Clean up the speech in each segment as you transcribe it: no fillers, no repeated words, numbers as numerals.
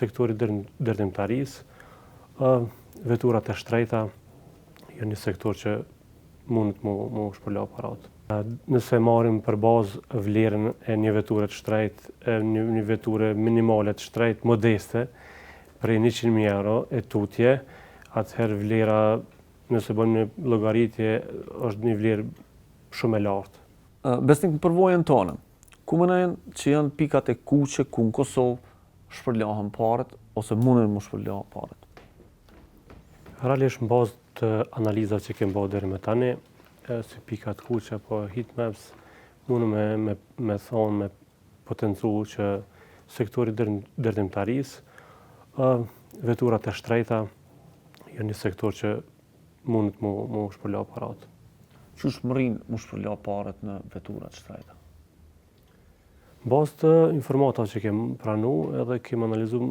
sektori dërdimtarisë, veturat e shtrejta janë një sektor që mund mu shpërlau parat. Nëse marrim për bazë vlerën e një veture të shtrejt, një veture minimale të shtrejt, modeste, prej 100.000 euro e tutje, atëherë vlera, nëse bën një llogaritje, është një vlerë shumë e lartë. Besnik, në përvojën tonë, ku mendojnë që janë pikat e kuqe ku në Kosovë shpërlahen parat ose mundën mu shpërlau parat? Realisht në bazë të analizave që kemi bërë deri më tani, si pikat kuqe apo heatmaps, mundem me thonë, me potencu që sektori dërdimtarisë, veturat e shtrejta janë një sektor që mund mu shpërlau parat. Qysh mrin mu shpërlau parat në veturat shtrejta? Bazë të informatave që kemi pranu edhe kemi analizu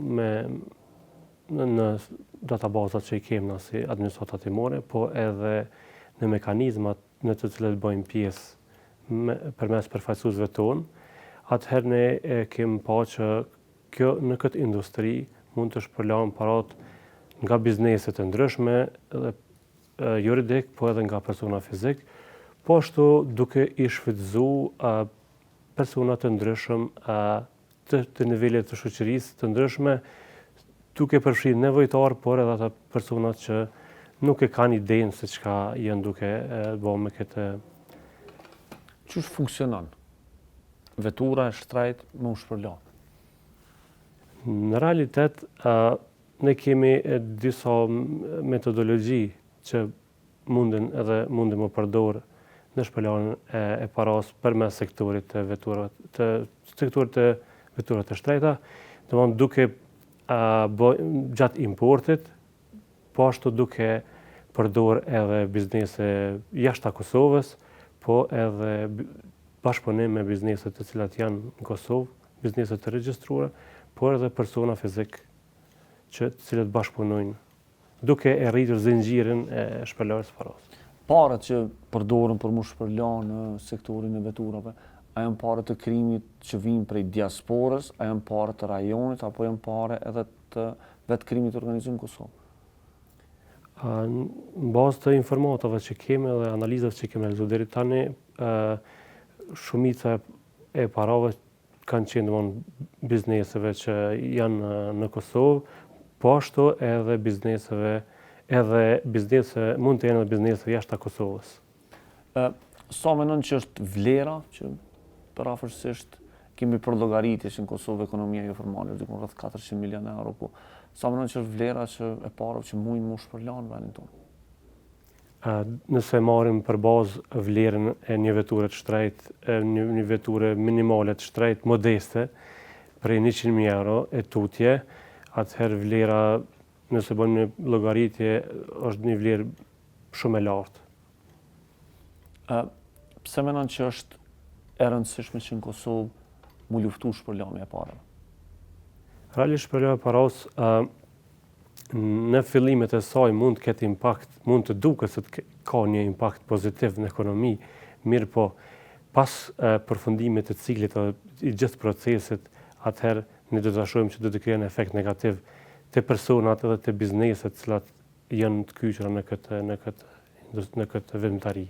në databazat që i kemi na si administrata timore, po edhe në mekanizmat në të cilët bëjmë pjesë përmes përfaqësuesve tonë, atëherë ne kemi pa që në këtë industri mund të shpërlahen parat nga bizneset e ndryshme, edhe juridik, po edhe nga persona fizik, po ashtu duke i shfrytëzu persona të ndryshëm të nivelet të shoqërisë të ndryshme, duke përfshirë nevojtar, por edhe ata personat që nuk e kanë idenë se çka janë duke bëu me këtë. Qysh funksionon vetura e shtrejt me u shpërlau? Në realitet, ne kemi disa metodologji që mundin më përdor në shpërlauen e paras përmes sektorit të veturat e shtrejta, domethënë duke gjatë importit, po ashtu duke përdor edhe biznese jashtë Kosovës, po edhe bashkëpunim me bizneset të cilat janë në Kosovë, bizneset të regjistruara, por edhe persona fizik të cilët bashkëpunojnë, duke e rritur zinxhirin e shpërlarjes paras. Parat që përdoren për mu shpërlau në sektorin e veturave, a janë pare të krimit që vinë prej diasporës, a janë pare të rajonit, apo janë pare edhe të vetë krimit organizuar në Kosovë? Në bazë të informatave që kemi dhe analizave që kemi realizuar deri tani, shumica e parave kanë qenë bizneseve që janë në Kosovë, po ashtu edhe mund të jenë bizneseve jashtë Kosovës. Sa mendon që është vlera që përafërsisht kemi për llogaritje që në Kosovë ekonomia jo formale është rreth 400 milion euro, po sa mendon që është vlera që e parave që mundin mu shpërlau në vendin tonë? Nëse marrim për bazë vlerën e një veture të shtrejt, një veture minimale të shtrejt, modeste, prej 100.000 euro e tutje, atëherë vlera, nëse bën një llogaritje, është një vlerë shumë e lartë. Pse mendon që është e rëndësishme që në Kosovë mu luftu shpërlaumi e parave? Realisht shpërlaumi e paras në fillimet e saj mund të ketë impakt, mund të duket se ka një impakt pozitiv në ekonomi, mirë po pas përfundimit të ciklit i gjithë procesit, atëherë ne do të shohim që do të krijojë efekt negativ te personat edhe te bizneset cilat janë të kyçura në këtë veprimtari.